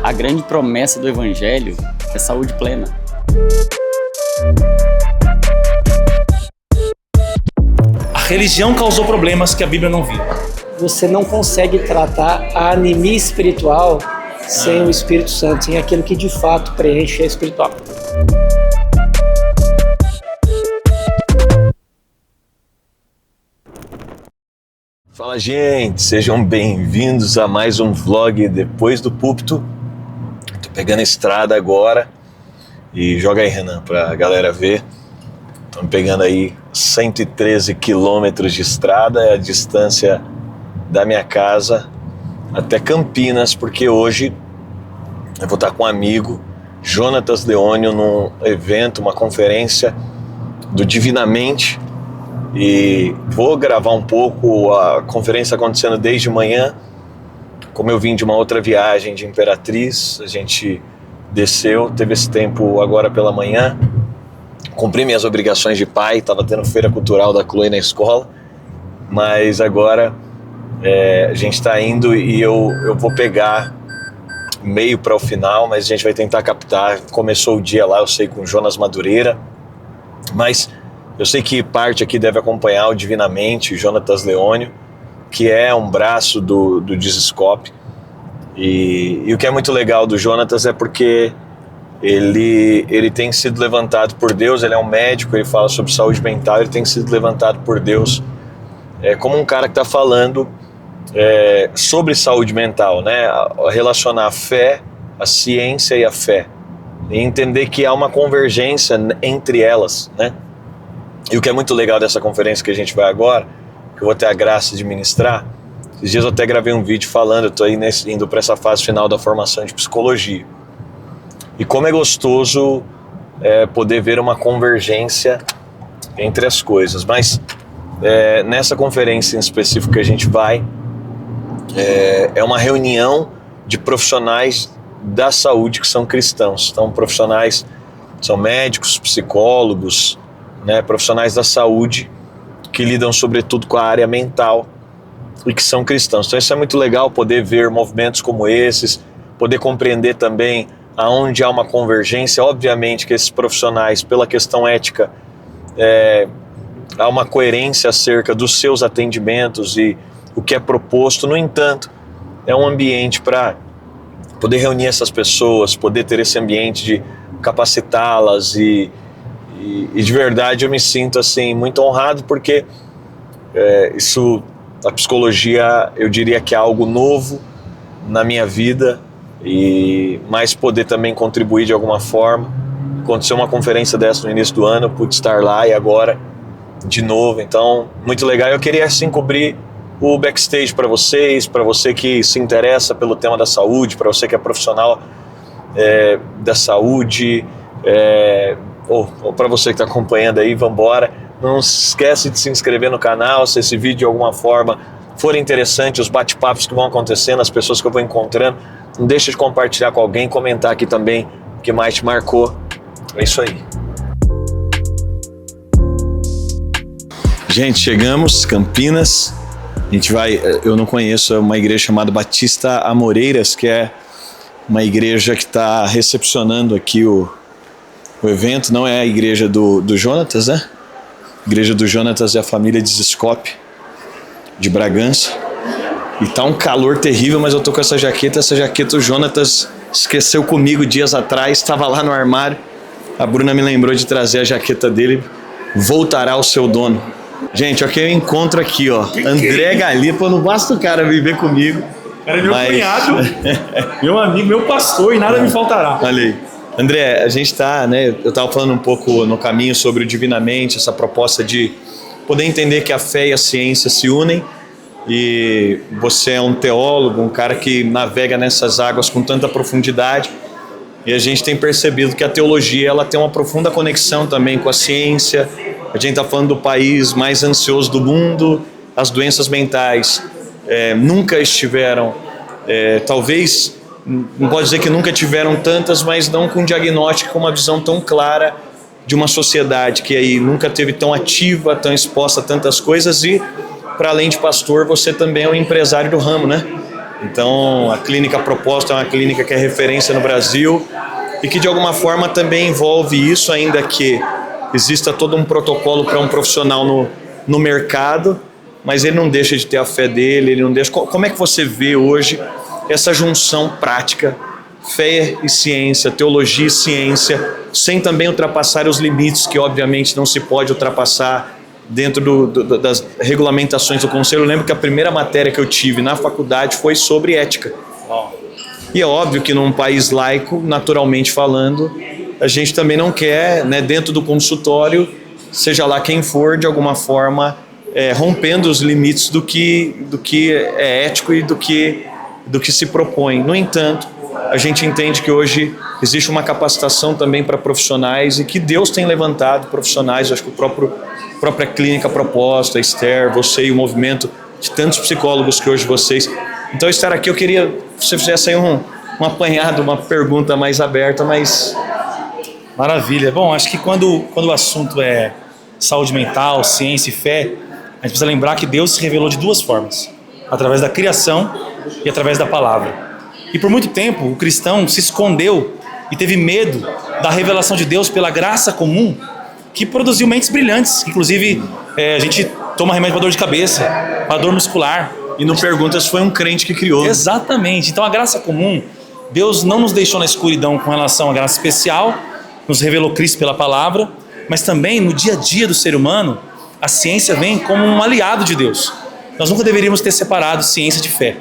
A grande promessa do Evangelho é saúde plena. A religião causou problemas que a Bíblia não viu. Você não consegue tratar a anemia espiritual sem o Espírito Santo, sem aquilo que de fato preenche a espiritual. Fala, gente, sejam bem-vindos a mais um vlog depois do púlpito. Tô pegando a estrada agora e joga aí, Renan, pra galera ver. Estamos pegando aí 113 quilômetros de estrada, é a distância da minha casa até Campinas, porque hoje eu vou estar com um amigo, Jonatas Leônio, num evento, uma conferência do Divinamente, e vou gravar um pouco a conferência acontecendo desde manhã. Como eu vim de uma outra viagem de Imperatriz, a gente desceu, teve esse tempo agora pela manhã, cumpri minhas obrigações de pai, estava tendo feira cultural da Chloe na escola, mas agora a gente está indo e eu vou pegar meio para o final, mas a gente vai tentar captar. Começou o dia lá, eu sei, com o Jonas Madureira, mas eu sei que parte aqui deve acompanhar o Divinamente, o Jonatas Leônio, que é um braço do Dizescope. E o que é muito legal do Jonatas é porque ele tem sido levantado por Deus, ele é um médico, ele fala sobre saúde mental, ele tem sido levantado por Deus como um cara que está falando sobre saúde mental, né? Relacionar a fé, a ciência e a fé, e entender que há uma convergência entre elas, né? E o que é muito legal dessa conferência que a gente vai agora, que eu vou ter a graça de ministrar, esses dias eu até gravei um vídeo falando, eu estou indo para essa fase final da formação de psicologia. E como é gostoso poder ver uma convergência entre as coisas. Mas nessa conferência em específico que a gente vai, é uma reunião de profissionais da saúde que são cristãos. Então, profissionais, são médicos, psicólogos, né, profissionais da saúde que lidam sobretudo com a área mental e que são cristãos. Então isso é muito legal, poder ver movimentos como esses, poder compreender também aonde há uma convergência. Obviamente que esses profissionais, pela questão ética, há uma coerência acerca dos seus atendimentos e o que é proposto. No entanto, é um ambiente para poder reunir essas pessoas, poder ter esse ambiente de capacitá-las e de verdade eu me sinto assim muito honrado, porque a psicologia, eu diria que é algo novo na minha vida, mas poder também contribuir de alguma forma. Aconteceu uma conferência dessa no início do ano, eu pude estar lá e agora de novo, então muito legal. Eu queria assim cobrir o backstage para você que se interessa pelo tema da saúde, para você que é profissional da saúde, ou para você que está acompanhando aí, vambora. Não se esquece de se inscrever no canal, se esse vídeo de alguma forma for interessante, os bate-papos que vão acontecendo, as pessoas que eu vou encontrando, não deixa de compartilhar com alguém, comentar aqui também o que mais te marcou. É isso aí. Gente, chegamos, Campinas. A gente vai, eu não conheço, é uma igreja chamada Batista Amoreiras, que é uma igreja que está recepcionando aqui o evento. Não é a igreja do Jonatas, né? A igreja do Jonatas é a família Dizescope, de Bragança. E tá um calor terrível, mas eu tô com essa jaqueta o Jonatas esqueceu comigo dias atrás, estava lá no armário. A Bruna me lembrou de trazer a jaqueta dele. Voltará ao seu dono. Gente, olha que eu encontro aqui, ó. André Galipa, não basta o cara viver comigo. Era meu cunhado, meu amigo, meu pastor, e nada me faltará. Olha aí. André, a gente tá, né? Eu estava falando um pouco no caminho sobre o Divinamente, essa proposta de poder entender que a fé e a ciência se unem. E você é um teólogo, um cara que navega nessas águas com tanta profundidade. E a gente tem percebido que a teologia, ela tem uma profunda conexão também com a ciência. A gente está falando do país mais ansioso do mundo. As doenças mentais nunca estiveram, talvez, não pode dizer que nunca tiveram tantas, mas não com um diagnóstico, com uma visão tão clara de uma sociedade que aí nunca teve tão ativa, tão exposta a tantas coisas. E, para além de pastor, você também é um empresário do ramo, né? Então, a clínica proposta é uma clínica que é referência no Brasil e que de alguma forma também envolve isso, ainda que exista todo um protocolo para um profissional no mercado, mas ele não deixa de ter a fé dele, ele não deixa. Como é que você vê hoje essa junção prática, fé e ciência, teologia e ciência, sem também ultrapassar os limites que obviamente não se pode ultrapassar dentro das regulamentações do conselho? Eu lembro que a primeira matéria que eu tive na faculdade foi sobre ética. E é óbvio que num país laico, naturalmente falando, a gente também não quer, né, dentro do consultório, seja lá quem for, de alguma forma, rompendo os limites do que é ético e do que se propõe. No entanto, a gente entende que hoje existe uma capacitação também para profissionais e que Deus tem levantado profissionais, acho que a própria clínica proposta, a Esther, você e o movimento de tantos psicólogos que hoje vocês... Então, estar aqui, eu queria que você fizesse aí um apanhado, uma pergunta mais aberta, mas... Maravilha. Bom, acho que quando o assunto é saúde mental, ciência e fé, a gente precisa lembrar que Deus se revelou de duas formas: através da criação e através da palavra. E por muito tempo o cristão se escondeu e teve medo da revelação de Deus pela graça comum, que produziu mentes brilhantes. Inclusive, a gente toma remédio para dor de cabeça, para dor muscular. E no Perguntas foi um crente que criou. Exatamente. Então a graça comum, Deus não nos deixou na escuridão com relação à graça especial, nos revelou Cristo pela palavra, mas também no dia a dia do ser humano, a ciência vem como um aliado de Deus. Nós nunca deveríamos ter separado ciência de fé.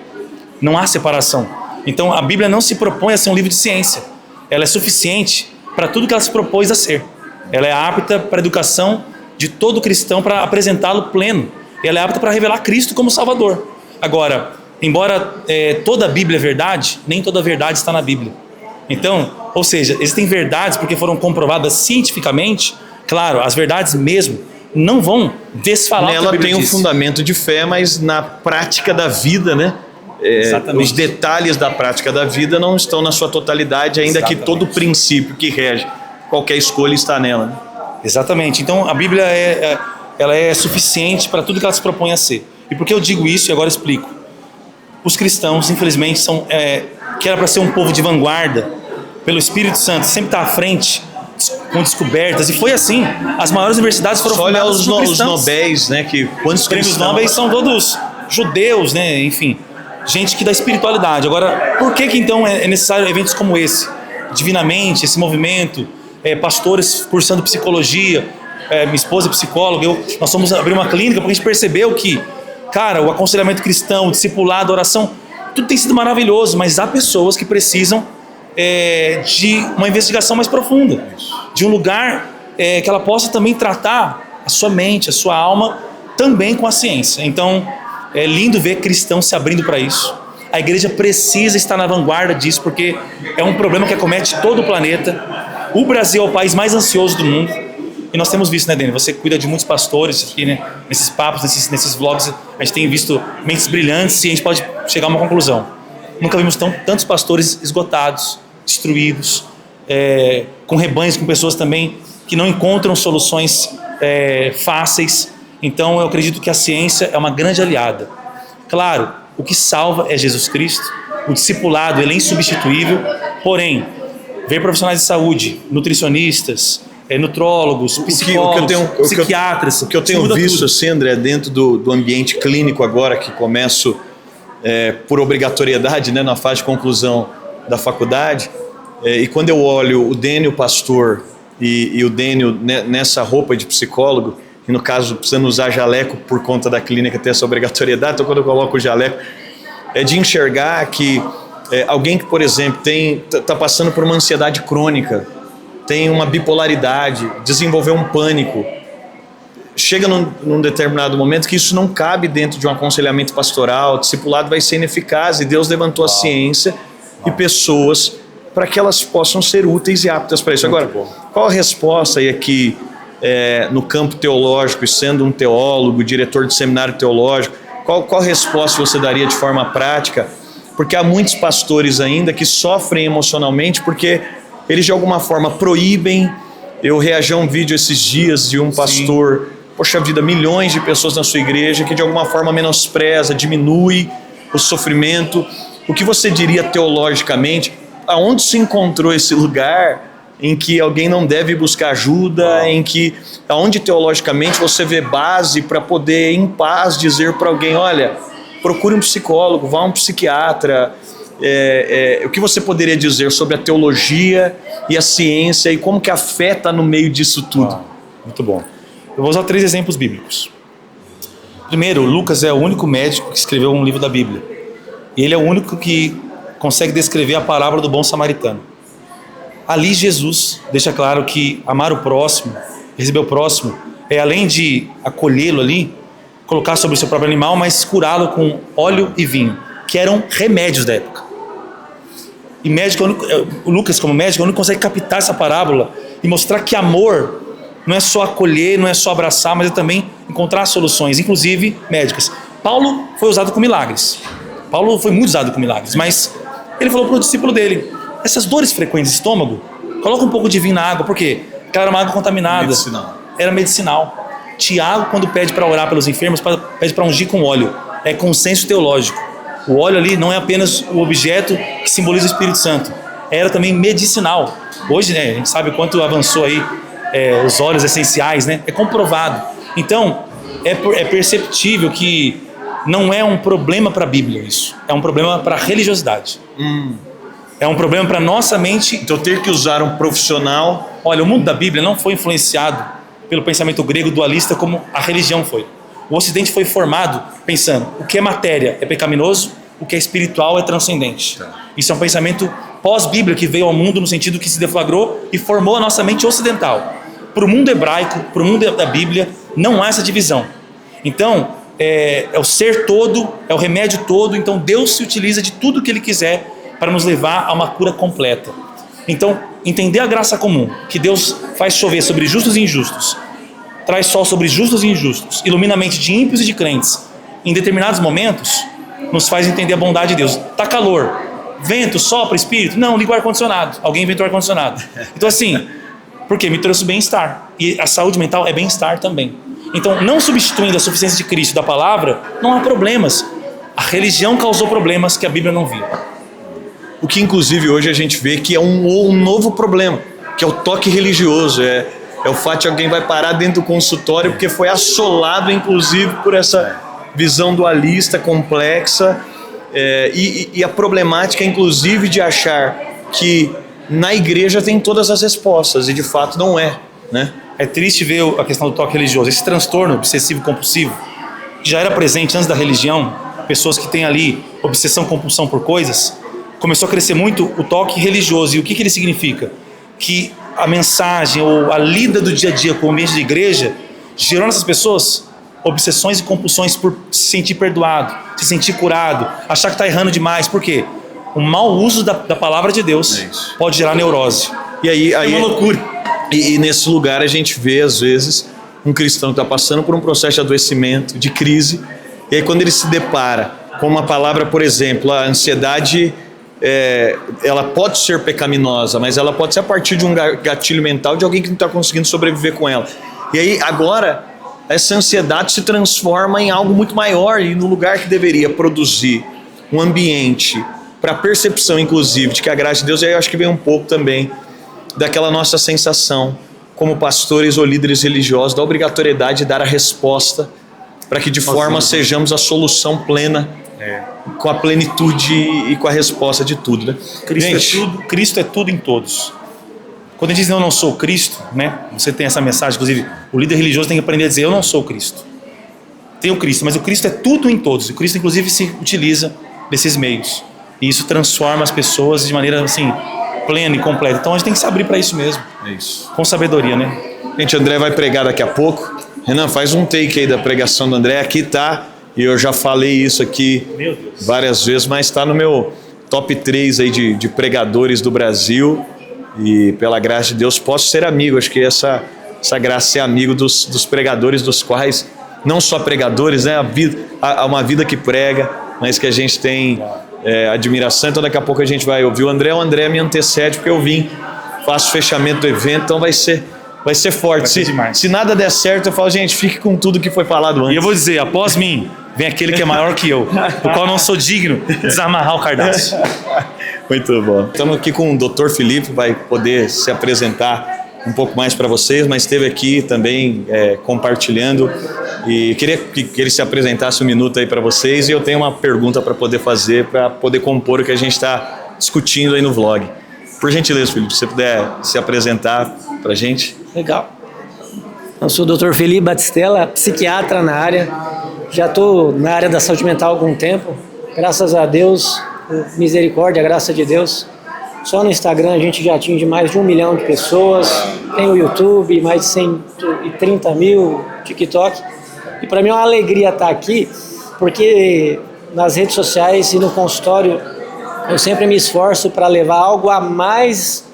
Não há separação. Então a Bíblia não se propõe a ser um livro de ciência. Ela é suficiente para tudo que ela se propôs a ser. Ela é apta para a educação de todo cristão, para apresentá-lo pleno. Ela é apta para revelar Cristo como Salvador. Agora, embora toda a Bíblia é verdade, nem toda a verdade está na Bíblia. Então, ou seja, existem verdades porque foram comprovadas cientificamente. Claro, as verdades mesmo não vão desfalar. Nela tem um fundamento de fé, mas na prática da vida, né? Os detalhes da prática da vida não estão na sua totalidade, ainda que todo o princípio que rege qualquer escolha está nela, né? Exatamente. Então a Bíblia ela é suficiente para tudo que ela se propõe a ser. E por que eu digo isso e agora explico? Os cristãos, infelizmente, que era para ser um povo de vanguarda, pelo Espírito Santo, sempre está à frente, com descobertas, e foi assim. As maiores universidades foram fundadas por cristãos. Olha os Nobéis, né? Quantos prêmios Nobéis são todos judeus, né? Enfim, gente que dá espiritualidade. Agora, por que então é necessário eventos como esse? Divinamente, esse movimento, pastores cursando psicologia, minha esposa é psicóloga, nós fomos abrir uma clínica porque a gente percebeu que, cara, o aconselhamento cristão, o discipulado, a oração, tudo tem sido maravilhoso, mas há pessoas que precisam de uma investigação mais profunda, de um lugar que ela possa também tratar a sua mente, a sua alma, também com a ciência. Então, é lindo ver cristãos se abrindo para isso. A igreja precisa estar na vanguarda disso, porque é um problema que acomete todo o planeta. O Brasil é o país mais ansioso do mundo. E nós temos visto, né, Dani? Você cuida de muitos pastores aqui, né? Nesses papos, nesses vlogs, a gente tem visto mentes brilhantes e a gente pode chegar a uma conclusão. Nunca vimos tantos pastores esgotados, destruídos, com rebanhos, com pessoas também que não encontram soluções fáceis. Então eu acredito que a ciência é uma grande aliada. Claro, o que salva é Jesus Cristo. O discipulado, ele é insubstituível. Porém, ver profissionais de saúde, nutricionistas, nutrólogos, psicólogos, psiquiatras. O que eu tenho visto, assim, André, dentro do ambiente clínico agora, que começo por obrigatoriedade, né, na fase de conclusão da faculdade, e quando eu olho o Dênio pastor e o Dênio nessa roupa de psicólogo, e no caso precisando usar jaleco por conta da clínica ter essa obrigatoriedade, então quando eu coloco o jaleco, é de enxergar que alguém que, por exemplo, está passando por uma ansiedade crônica, tem uma bipolaridade, desenvolveu um pânico, chega num determinado momento que isso não cabe dentro de um aconselhamento pastoral, o discipulado vai ser ineficaz, e Deus levantou a ciência e pessoas para que elas possam ser úteis e aptas para isso. Agora, qual a resposta aí aqui no campo teológico, e sendo um teólogo, diretor de seminário teológico, qual a resposta você daria de forma prática? Porque há muitos pastores ainda que sofrem emocionalmente porque eles de alguma forma proíbem. Eu reagi a um vídeo esses dias de um pastor, poxa vida, milhões de pessoas na sua igreja, que de alguma forma menospreza, diminui o sofrimento. O que você diria teologicamente? Aonde se encontrou esse lugar em que alguém não deve buscar ajuda, aonde teologicamente você vê base para poder em paz dizer para alguém, olha, procure um psicólogo, vá a um psiquiatra. O que você poderia dizer sobre a teologia e a ciência e como que a fé está no meio disso tudo? Muito bom. Eu vou usar 3 exemplos bíblicos. Primeiro, Lucas é o único médico que escreveu um livro da Bíblia. E ele é o único que consegue descrever a parábola do bom samaritano. Ali Jesus deixa claro que amar o próximo, receber o próximo, é além de acolhê-lo ali, colocar sobre o seu próprio animal, mas curá-lo com óleo e vinho, que eram remédios da época. E o Lucas, como médico, é o único que consegue captar essa parábola e mostrar que amor não é só acolher, não é só abraçar, mas é também encontrar soluções, inclusive médicas. Paulo foi usado com milagres. Paulo foi muito usado com milagres, mas ele falou para o discípulo dele, essas dores frequentes de estômago, coloca um pouco de vinho na água, porque aquela era uma água contaminada. Era medicinal. Tiago, quando pede para orar pelos enfermos, pede para ungir com óleo. É consenso teológico. O óleo ali não é apenas o objeto que simboliza o Espírito Santo. Era também medicinal. Hoje, né, a gente sabe o quanto avançou aí os óleos essenciais, né? É comprovado. Então, é perceptível que não é um problema para a Bíblia isso. É um problema para a religiosidade. É um problema para nossa mente. Então ter que usar um profissional. Olha, o mundo da Bíblia não foi influenciado pelo pensamento grego dualista como a religião foi. O Ocidente foi formado pensando, o que é matéria é pecaminoso, o que é espiritual é transcendente. Isso é um pensamento pós-bíblia que veio ao mundo no sentido que se deflagrou e formou a nossa mente ocidental. Para o mundo hebraico, para o mundo da Bíblia, não há essa divisão. Então, é o ser todo, é o remédio todo, então Deus se utiliza de tudo que Ele quiser para nos levar a uma cura completa. Então, entender a graça comum, que Deus faz chover sobre justos e injustos, traz sol sobre justos e injustos, ilumina a mente de ímpios e de crentes, em determinados momentos, nos faz entender a bondade de Deus. Tá calor, vento, sopra, espírito? Não, liga o ar-condicionado. Alguém inventou o ar-condicionado. Então assim, porque me trouxe bem-estar. E a saúde mental é bem-estar também. Então, não substituindo a suficiência de Cristo da palavra, não há problemas. A religião causou problemas que a Bíblia não via. O que inclusive hoje a gente vê que é um novo problema, que é o toque religioso, é o fato de alguém vai parar dentro do consultório porque foi assolado inclusive por essa visão dualista complexa e a problemática inclusive de achar que na igreja tem todas as respostas e de fato não é, né? É triste ver a questão do toque religioso, esse transtorno obsessivo compulsivo, que já era presente antes da religião, pessoas que têm ali obsessão compulsão por coisas, começou a crescer muito o toque religioso. E o que ele significa? Que a mensagem ou a lida do dia a dia com o ambiente de igreja gerou nessas pessoas obsessões e compulsões por se sentir perdoado, se sentir curado, achar que está errando demais. Por quê? O mau uso da palavra de Deus pode gerar neurose. E aí é uma loucura. E nesse lugar a gente vê às vezes um cristão que está passando por um processo de adoecimento, de crise, e aí quando ele se depara com uma palavra, por exemplo, a ansiedade, ela pode ser pecaminosa, mas ela pode ser a partir de um gatilho mental de alguém que não está conseguindo sobreviver com ela. E aí agora essa ansiedade se transforma em algo muito maior, e no lugar que deveria produzir um ambiente para percepção inclusive de que a graça de Deus, aí eu acho que vem um pouco também daquela nossa sensação como pastores ou líderes religiosos da obrigatoriedade de dar a resposta para que de forma sejamos a solução plena, com a plenitude e com a resposta de tudo, né? Cristo é tudo em todos. Quando a gente diz eu não sou Cristo, né? Você tem essa mensagem, inclusive o líder religioso tem que aprender a dizer eu não sou Cristo. Tem o Cristo, mas o Cristo é tudo em todos. O Cristo inclusive se utiliza desses meios. E isso transforma as pessoas de maneira assim plena e completa. Então a gente tem que se abrir para isso mesmo. É isso. Com sabedoria, né? Gente, o André vai pregar daqui a pouco. Renan, faz um take aí da pregação do André. Aqui tá, e eu já falei isso aqui várias vezes, mas está no meu top 3 aí de pregadores do Brasil. E pela graça de Deus posso ser amigo. Acho que essa graça é ser amigo dos pregadores, dos quais não só pregadores, né? Há uma vida que prega, mas que a gente tem admiração. Então daqui a pouco a gente vai ouvir o André me antecede, porque eu vim, faço fechamento do evento, então vai ser forte. Se nada der certo, eu falo, gente, fique com tudo que foi falado antes. E eu vou dizer, após mim, vem aquele que é maior que eu, do qual não sou digno de desamarrar o cardápio. Muito bom. Estamos aqui com o Dr. Felipe, vai poder se apresentar um pouco mais para vocês, mas esteve aqui também compartilhando e queria que ele se apresentasse um minuto aí para vocês, e eu tenho uma pergunta para poder fazer, para poder compor o que a gente está discutindo aí no vlog. Por gentileza, Felipe, se você puder se apresentar para a gente. Legal. Eu sou o Dr. Felipe Batistella, psiquiatra na área. Já estou na área da saúde mental há algum tempo. Graças a Deus, misericórdia, graça de Deus. Só no Instagram a gente já atinge mais de 1 milhão de pessoas. Tem o YouTube, mais de 130 mil, TikTok. E para mim é uma alegria estar aqui, porque nas redes sociais e no consultório eu sempre me esforço para levar algo a mais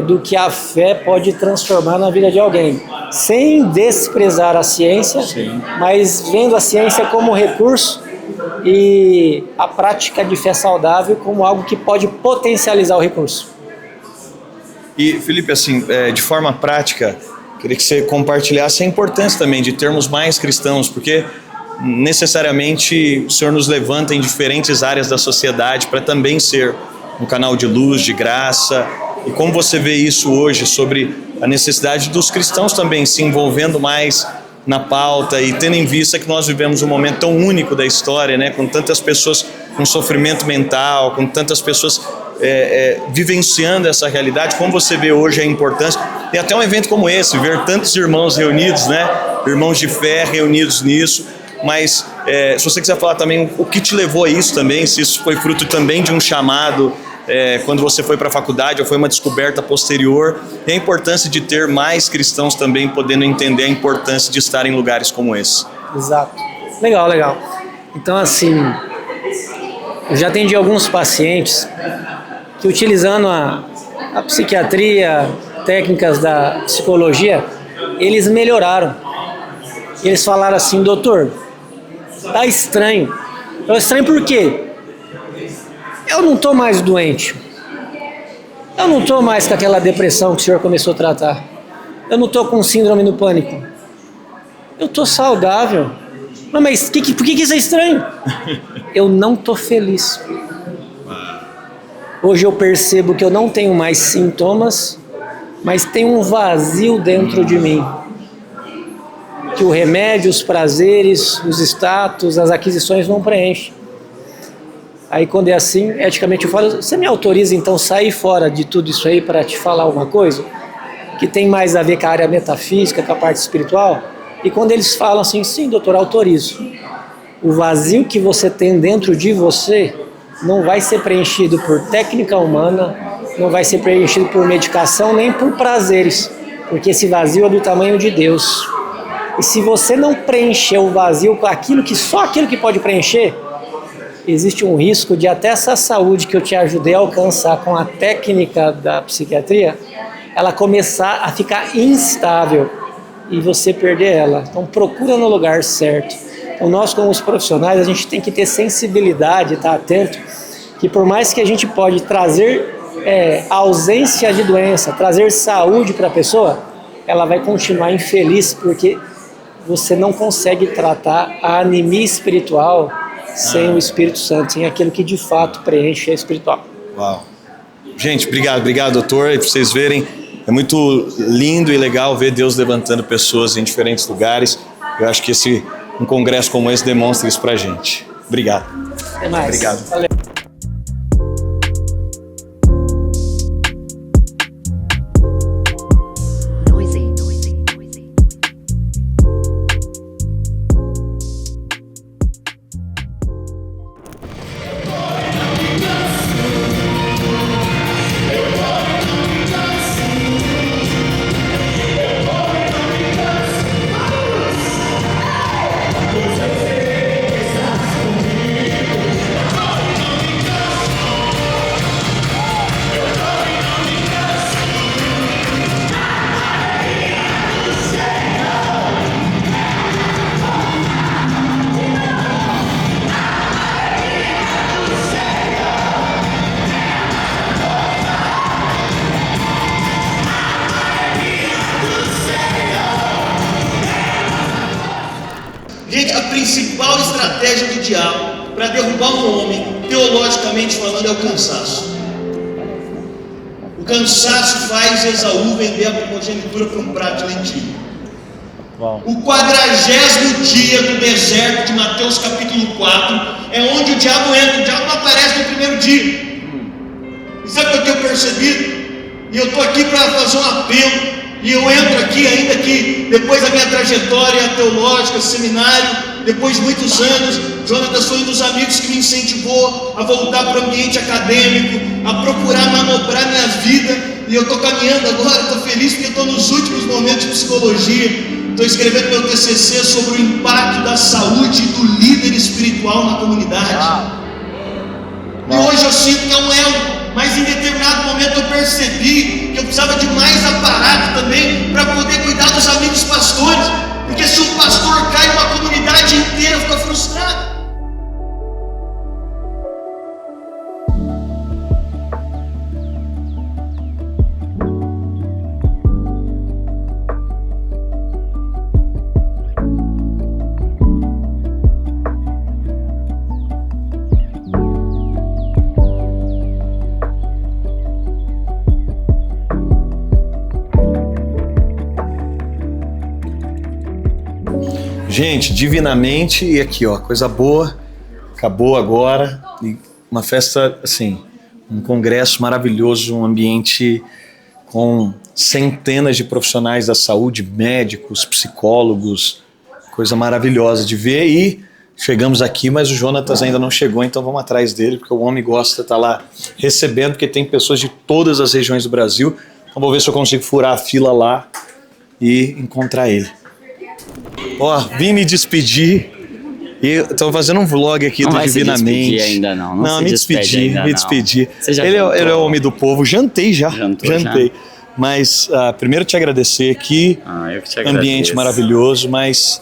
do que a fé pode transformar na vida de alguém, sem desprezar a ciência, sim, mas vendo a ciência como recurso e a prática de fé saudável como algo que pode potencializar o recurso. E Felipe, assim, de forma prática, queria que você compartilhasse a importância também de termos mais cristãos, porque necessariamente o Senhor nos levanta em diferentes áreas da sociedade para também ser um canal de luz, de graça. E como você vê isso hoje sobre a necessidade dos cristãos também se envolvendo mais na pauta e tendo em vista que nós vivemos um momento tão único da história, né, com tantas pessoas com sofrimento mental, com tantas pessoas vivenciando essa realidade, como você vê hoje a importância, e até um evento como esse, ver tantos irmãos reunidos, né, irmãos de fé reunidos nisso. Mas se você quiser falar também o que te levou a isso também, se isso foi fruto também de um chamado quando você foi para a faculdade, ou foi uma descoberta posterior, e a importância de ter mais cristãos também podendo entender a importância de estar em lugares como esse. Exato. Legal, legal. Então, assim, eu já atendi alguns pacientes que, utilizando a psiquiatria, técnicas da psicologia, eles melhoraram. Eles falaram assim: doutor, tá estranho. Eu estranho por quê? Eu não estou mais doente. Eu não estou mais com aquela depressão que o senhor começou a tratar. Eu não estou com síndrome do pânico. Eu estou saudável. Mas por que isso é estranho? Eu não estou feliz. Hoje eu percebo que eu não tenho mais sintomas, mas tem um vazio dentro de mim. Que o remédio, os prazeres, os status, as aquisições não preenchem. Aí quando é assim, eticamente eu falo: você me autoriza então sair fora de tudo isso aí para te falar uma coisa que tem mais a ver com a área metafísica, com a parte espiritual? E quando eles falam assim: sim, doutor, autorizo. O vazio que você tem dentro de você não vai ser preenchido por técnica humana, não vai ser preenchido por medicação, nem por prazeres, porque esse vazio é do tamanho de Deus. E se você não preencher o vazio com aquilo que só aquilo que pode preencher, existe um risco de até essa saúde que eu te ajudei a alcançar com a técnica da psiquiatria, ela começar a ficar instável e você perder ela. Então procura no lugar certo. Então nós, como os profissionais, a gente tem que ter sensibilidade, estar atento, que por mais que a gente pode trazer ausência de doença, trazer saúde para a pessoa, ela vai continuar infeliz porque você não consegue tratar a anemia espiritual sem o Espírito Santo, sem aquilo que de fato preenche a espiritual. Uau! Gente, obrigado, doutor. E para vocês verem, é muito lindo e legal ver Deus levantando pessoas em diferentes lugares. Eu acho que um congresso como esse demonstra isso pra gente. Obrigado. Até mais. Obrigado. Valeu. estratégia do diabo para derrubar um homem, teologicamente falando, é o cansaço. O cansaço faz Esaú vender a primogenitura por um prato de lentilha. O 40º dia do deserto de Mateus capítulo 4 é onde o diabo entra. O diabo não aparece no primeiro dia. E sabe o que eu tenho percebido? E eu estou aqui para fazer um apelo. E eu entro aqui, ainda que depois da minha trajetória teológica, seminário, depois de muitos anos, Jonatas foi um dos amigos que me incentivou a voltar para o ambiente acadêmico, a procurar manobrar minha vida. E eu estou caminhando agora, estou feliz porque estou nos últimos momentos de psicologia. Estou escrevendo meu TCC sobre o impacto da saúde do líder espiritual na comunidade. E hoje eu sinto que é um elo. Mas em determinado momento eu percebi que eu precisava de mais aparato também para poder cuidar dos amigos pastores. Porque se um pastor cai, uma comunidade inteira fica frustrada. Gente, divinamente, e aqui ó, coisa boa, acabou agora, e uma festa assim, um congresso maravilhoso, um ambiente com centenas de profissionais da saúde, médicos, psicólogos, coisa maravilhosa de ver. E chegamos aqui, mas o Jonatas ainda não chegou, então vamos atrás dele, porque o homem gosta de estar lá recebendo, porque tem pessoas de todas as regiões do Brasil. Então vou ver se eu consigo furar a fila lá e encontrar ele. Ó, vim me despedir e estou fazendo um vlog aqui do Divinamente. Ainda não. Não, me despedi, me despedi. Você já ele é o homem do povo, jantei já. Jantei. Mas primeiro te agradecer aqui, eu que te agradeço. Ambiente maravilhoso, mas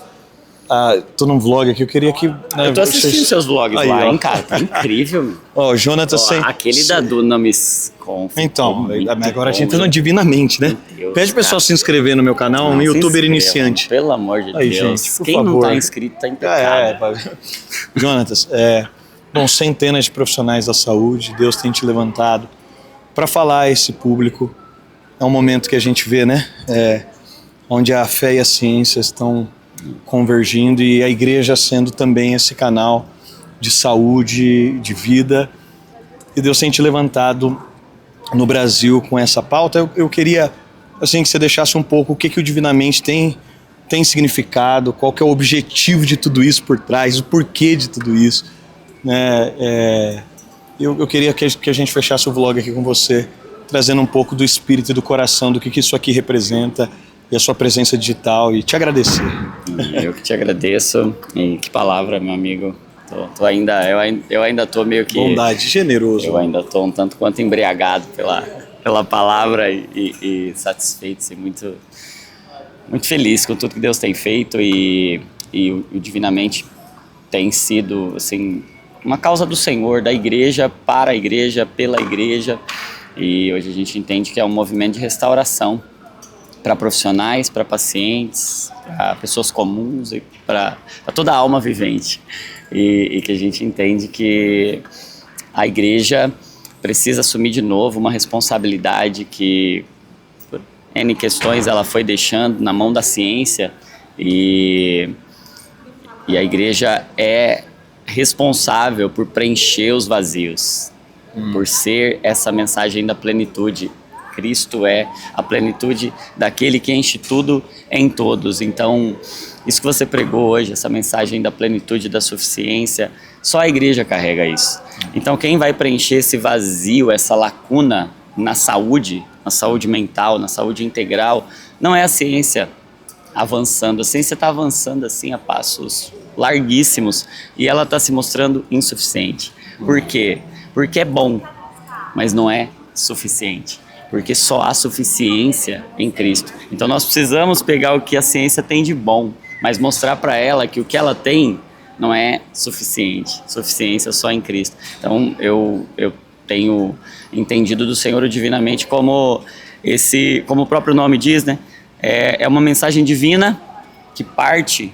tô num vlog aqui, eu queria que... eu tô assistindo seus vlogs aí, lá, ó. hein, cara, tá incrível. Ó, o Jonatas sem... Aquele da Dunamis com... Então, agora a gente tá no Divinamente, né? Pede o pessoal se inscrever no meu canal, um youtuber iniciante. Pelo amor de aí, Deus. gente, por quem favor. não tá inscrito tá em pecado. Jonatas, bom, centenas de profissionais da saúde, Deus tem te levantado para falar a esse público. É um momento que a gente vê, né? Onde a fé e a ciência estão convergindo e a igreja sendo também esse canal de saúde, de vida. E Deus tem te levantado no Brasil com essa pauta. Eu queria assim, que você deixasse um pouco o que o Divinamente tem significado, qual que é o objetivo de tudo isso por trás, o porquê de tudo isso. Eu queria que a gente fechasse o vlog aqui com você, trazendo um pouco do espírito e do coração, do que isso aqui representa e a sua presença digital, e te agradecer. Eu que te agradeço, e que palavra, meu amigo. Eu ainda tô meio que... Bondade, generoso. Eu ainda tô um tanto quanto embriagado pela palavra e satisfeito, assim, muito, muito feliz com tudo que Deus tem feito e o Divinamente tem sido, assim, uma causa do Senhor, da igreja, para a igreja, pela igreja, e hoje a gente entende que é um movimento de restauração para profissionais, para pacientes, para pessoas comuns e para toda a alma vivente. E que a gente entende que a igreja precisa assumir de novo uma responsabilidade que, por N questões, ela foi deixando na mão da ciência, e a igreja é responsável por preencher os vazios, por ser essa mensagem da plenitude. Cristo é a plenitude daquele que enche tudo em todos. Então, isso que você pregou hoje, essa mensagem da plenitude, da suficiência, só a igreja carrega isso. Então, quem vai preencher esse vazio, essa lacuna na saúde mental, na saúde integral, não é a ciência avançando. A ciência está avançando assim a passos larguíssimos e ela está se mostrando insuficiente. Por quê? Porque é bom, mas não é suficiente. Porque só há suficiência em Cristo. Então nós precisamos pegar o que a ciência tem de bom, mas mostrar para ela que o que ela tem não é suficiente. Suficiência só em Cristo. Então eu tenho entendido do Senhor o Divinamente como o próprio nome diz, né? É uma mensagem divina que parte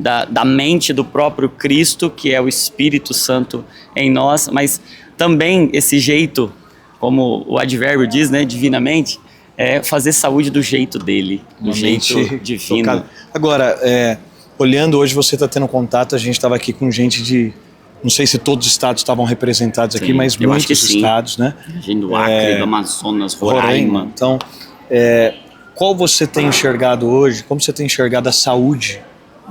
da mente do próprio Cristo, que é o Espírito Santo em nós, mas também esse jeito, como o advérbio diz, né, divinamente, é fazer saúde do jeito dele, do jeito divino. Tocado. Agora, olhando hoje, você está tendo contato, a gente estava aqui com gente de, não sei se todos os estados estavam representados aqui, mas muitos estados, né? Gente do Acre, do Amazonas, Roraima. Então, qual você tem enxergado hoje, como você tem enxergado a saúde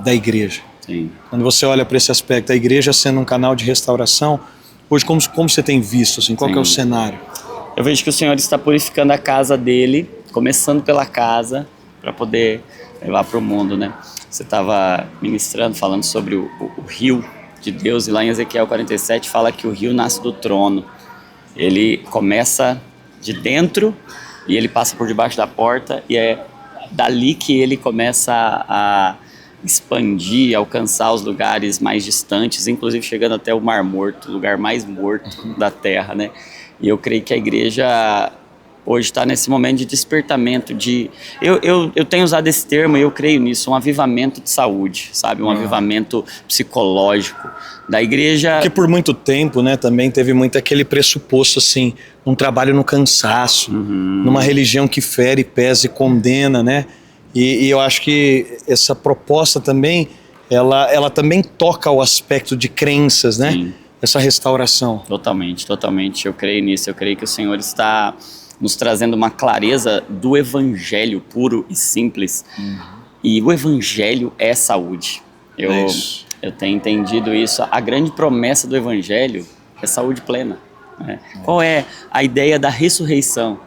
da igreja? Sim. Quando você olha para esse aspecto, a igreja sendo um canal de restauração, hoje como você tem visto, assim, qual que é o cenário? Eu vejo que o Senhor está purificando a casa dele, começando pela casa, para poder levar para o mundo, né? Você estava ministrando, falando sobre o rio de Deus, e lá em Ezequiel 47 fala que o rio nasce do trono. Ele começa de dentro e ele passa por debaixo da porta, e é dali que ele começa a expandir, alcançar os lugares mais distantes, inclusive chegando até o Mar Morto, o lugar mais morto da terra, né? E eu creio que a igreja hoje está nesse momento de despertamento, eu tenho usado esse termo e eu creio nisso, um avivamento de saúde, sabe? Um avivamento psicológico da igreja. Porque por muito tempo, né, também teve muito aquele pressuposto, assim, um trabalho no cansaço, numa religião que fere, pesa e condena, né? E eu acho que essa proposta também, ela também toca o aspecto de crenças, né? Sim. Essa restauração. Totalmente, totalmente. Eu creio nisso. Eu creio que o Senhor está nos trazendo uma clareza do evangelho puro e simples. E o evangelho é saúde. Eu tenho entendido isso. A grande promessa do evangelho é saúde plena, né? Qual é a ideia da ressurreição?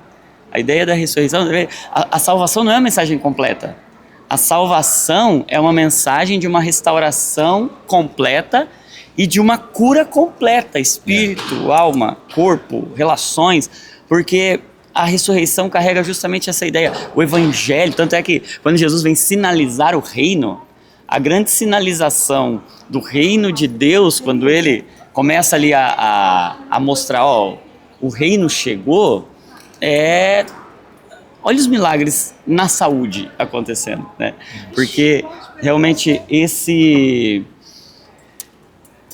A ideia da ressurreição, a salvação não é uma mensagem completa. A salvação é uma mensagem de uma restauração completa e de uma cura completa, espírito, alma, corpo, relações, porque a ressurreição carrega justamente essa ideia, o evangelho. Tanto é que quando Jesus vem sinalizar o reino, a grande sinalização do reino de Deus, quando ele começa ali a mostrar, o reino chegou, olha os milagres na saúde acontecendo, né? Porque realmente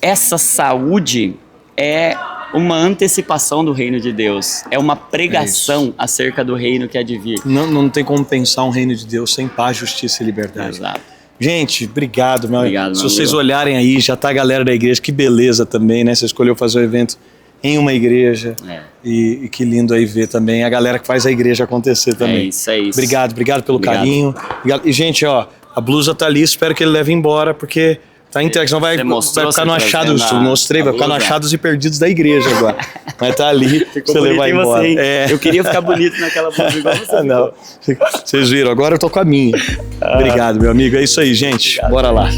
essa saúde é uma antecipação do reino de Deus, é uma pregação acerca do reino que há de vir. Não tem como pensar um reino de Deus sem paz, justiça e liberdade. Exato. Gente, obrigado, meu amigo. Se vocês amigo. olharem aí, já tá a galera da igreja, que beleza também, né? Você escolheu fazer o evento em uma igreja. E que lindo aí ver também a galera que faz a igreja acontecer também. É isso. Obrigado pelo carinho. Obrigado. E, gente, a blusa tá ali, espero que ele leve embora, porque tá entregue, senão vai ficar no achados. Mostrei, vai ficar no achados e perdidos da igreja agora. Mas tá ali, você levar embora. Eu queria ficar bonito naquela blusa igual você. Não. Vocês viram, agora eu tô com a minha. Obrigado, meu amigo. É isso aí, gente. Bora lá.